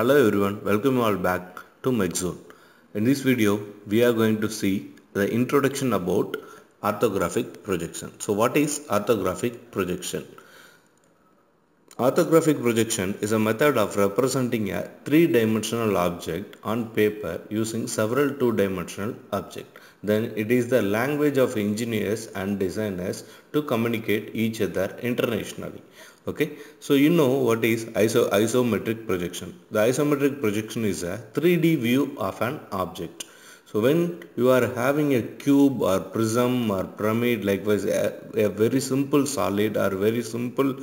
Hello everyone, welcome you all back to MechZone. In this video, we are going to see the introduction about orthographic projection. So what is orthographic projection? Orthographic projection is a method of representing a three-dimensional object on paper using several two-dimensional objects. Then it is the language of engineers and designers to communicate each other internationally. Okay, so you know what is isometric projection. The isometric projection is a 3D view of an object. So when you are having a cube or prism or pyramid, likewise a very simple solid or very simple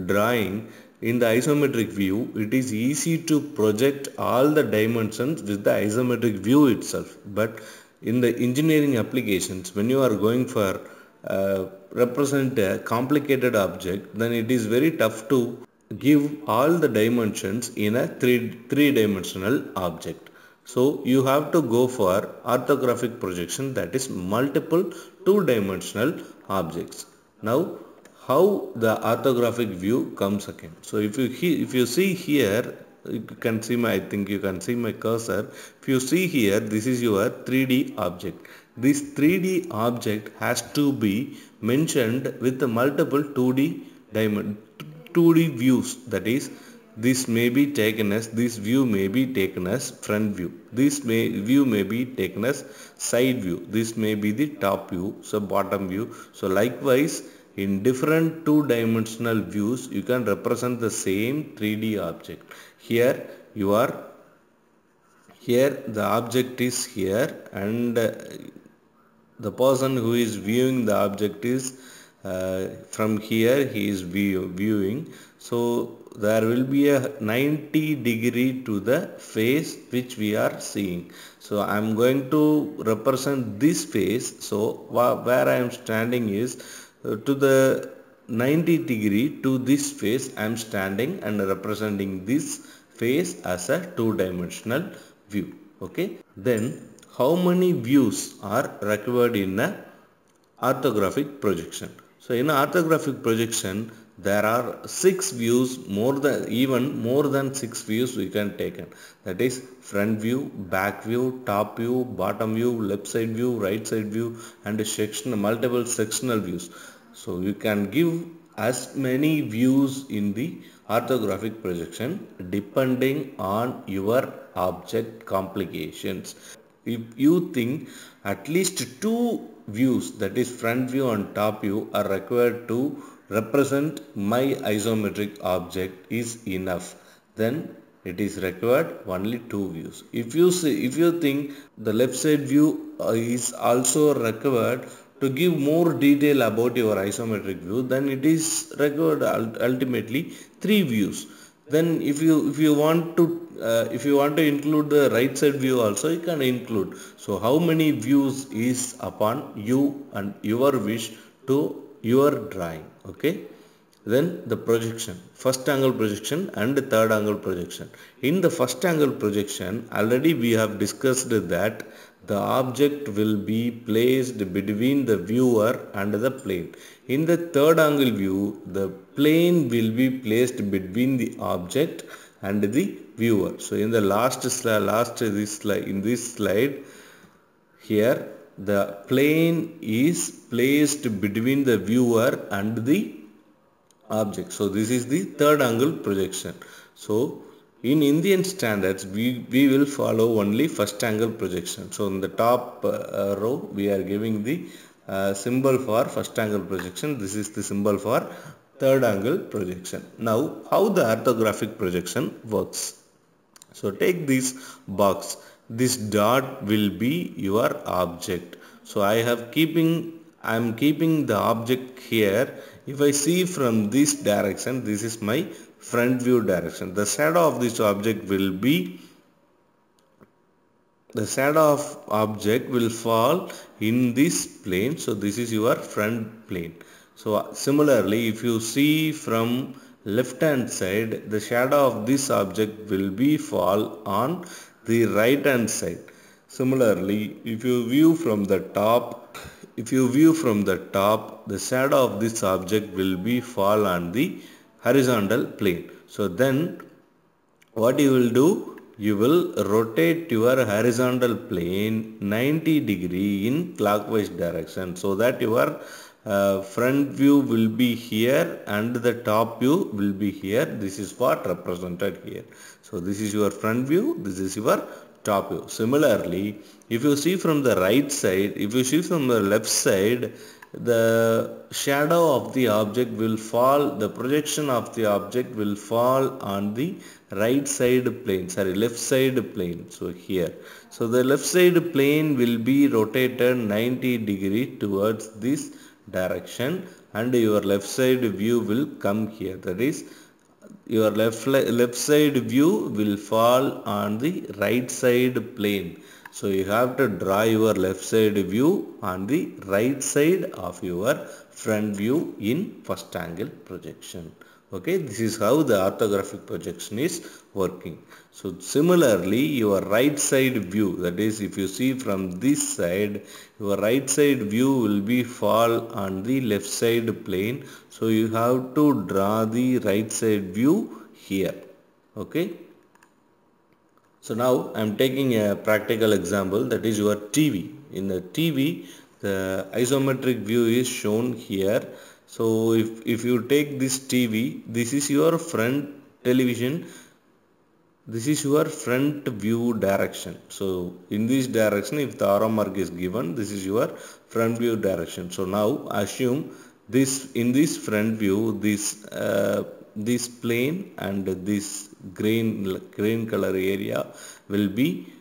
drawing, in the isometric view, it is easy to project all the dimensions with the isometric view itself. But in the engineering applications, when you are going for represent a complicated object, then it is very tough to give all the dimensions in a three-dimensional object. So you have to go for orthographic projection, that is multiple two-dimensional objects. Now how the orthographic view comes again. So if you see here, you can see I think you can see my cursor. If you see here, this is your 3D object. This 3D object has to be mentioned with the multiple 2D views, that is this may be taken as, this view may be taken as front view, view may be taken as side view, this may be the top view, so bottom view. So likewise in different two-dimensional views you can represent the same 3D object. Here the object is here, and the person who is viewing the object is from here he is viewing. So there will be a 90 degree to the face which we are seeing. So I am going to represent this face. So where I am standing is to the 90 degree to this face I am standing and representing this face as a two-dimensional view. Okay. Then how many views are required in a orthographic projection? So in orthographic projection there are 6 views, more than 6 views we can take in. That is front view, back view, top view, bottom view, left side view, right side view, and multiple sectional views. So you can give as many views in the orthographic projection depending on your object complications. If you think at least 2 views, that is front view and top view, are required to represent my isometric object is enough, then it is required only 2 views. If you think the left side view is also required to give more detail about your isometric view, then it is required ultimately 3 views. Then if you want to include the right side view also, you can include. So how many views is upon you and your wish to your drawing. Okay. Then the projection, first angle projection and third angle projection. In the first angle projection, already we have discussed that the object will be placed between the viewer and the plane. In the third angle view, the plane will be placed between the object and the viewer. So in the in this slide here, the plane is placed between the viewer and the object. So this is the third angle projection. So in Indian standards we will follow only first angle projection. So in the top row we are giving the symbol for first angle projection. This is the symbol for third angle projection. Now how the orthographic projection works. So take this box. This dot will be your object. So I am keeping the object here. If I see from this direction, this is my front view direction. The shadow of this object will fall in this plane. So this is your front plane. So similarly, if you see from left hand side, the shadow of this object will be fall on the right hand side. Similarly, if you view from the top, the shadow of this object will be fall on the horizontal plane. So then what you will do, you will rotate your horizontal plane 90 degree in clockwise direction, so that your front view will be here and the top view will be here. This is what represented here. So this is your front view, this is your top view. Similarly, if you see from the right side, if you see from the left side, the shadow of the object will fall, the projection of the object will fall on the right side plane, left side plane. So here, so the left side plane will be rotated 90 degree towards this direction, and your left side view will come here. That is, your left side view will fall on the right side plane. So you have to draw your left side view on the right side of your front view in first angle projection. Okay, this is how the orthographic projection is working. So similarly, your right side view, that is, if you see from this side, your right side view will be fall on the left side plane. So you have to draw the right side view here. Okay. So now I am taking a practical example, that is your TV. In the TV, the isometric view is shown here. So if you take this TV, this is your front television, this is your front view direction. So in this direction, if the arrow mark is given, this is your front view direction. So now assume this, in this front view, this plane and this green color area will be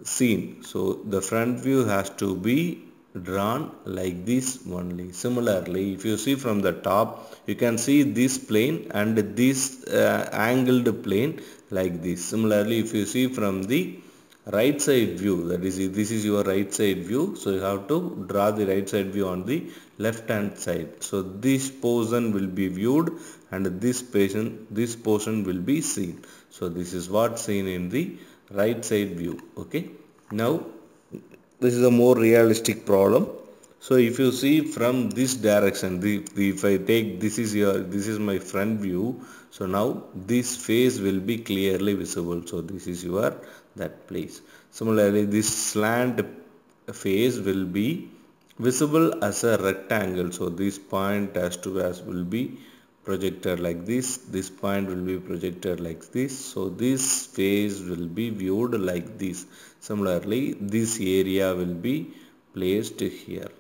seen. So the front view has to be drawn like this only. Similarly, if you see from the top, you can see this plane and this angled plane like this. Similarly, if you see from the right side view, that is, this is your right side view, so you have to draw the right side view on the left hand side. So this portion will be viewed and this portion will be seen. So this is what seen in the right side view. Okay, now this is a more realistic problem. So if you see from this direction, if I take, this is my front view. So now this face will be clearly visible. So this is your that place. Similarly, this slant face will be visible as a rectangle. So this point will be projected like this. This point will be projected like this. So this face will be viewed like this. Similarly, this area will be placed here.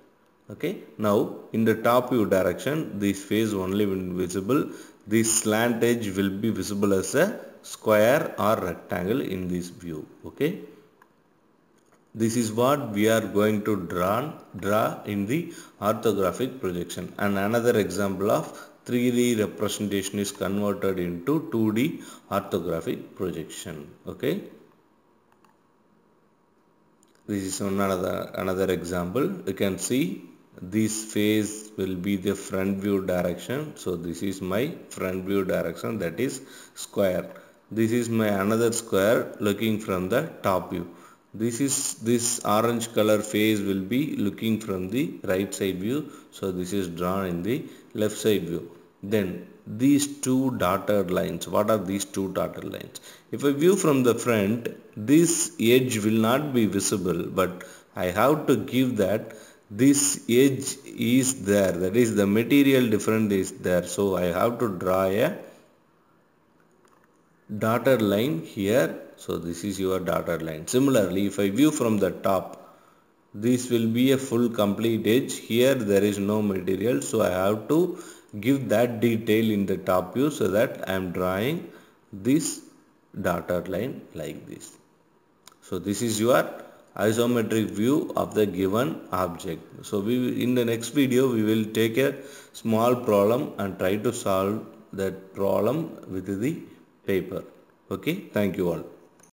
Okay. Now in the top view direction, this face only will be visible. This slant edge will be visible as a square or rectangle in this view. Okay. This is what we are going to draw in the orthographic projection. And another example of 3D representation is converted into 2D orthographic projection. Okay. This is another example. You can see this face will be the front view direction. So this is my front view direction, that is square. This is my another square looking from the top view. This orange color face will be looking from the right side view. So this is drawn in the left side view. Then these two dotted lines, what are these two dotted lines? If I view from the front, this edge will not be visible, but I have to give that this edge is there, that is the material difference is there. So I have to draw a dotted line here. So this is your dotted line. Similarly, if I view from the top, this will be a full complete edge. Here there is no material, so I have to give that detail in the top view, so that I am drawing this dotted line like this. So this is your isometric view of the given object. So in the next video we will take a small problem and try to solve that problem with the paper. Okay, thank you all.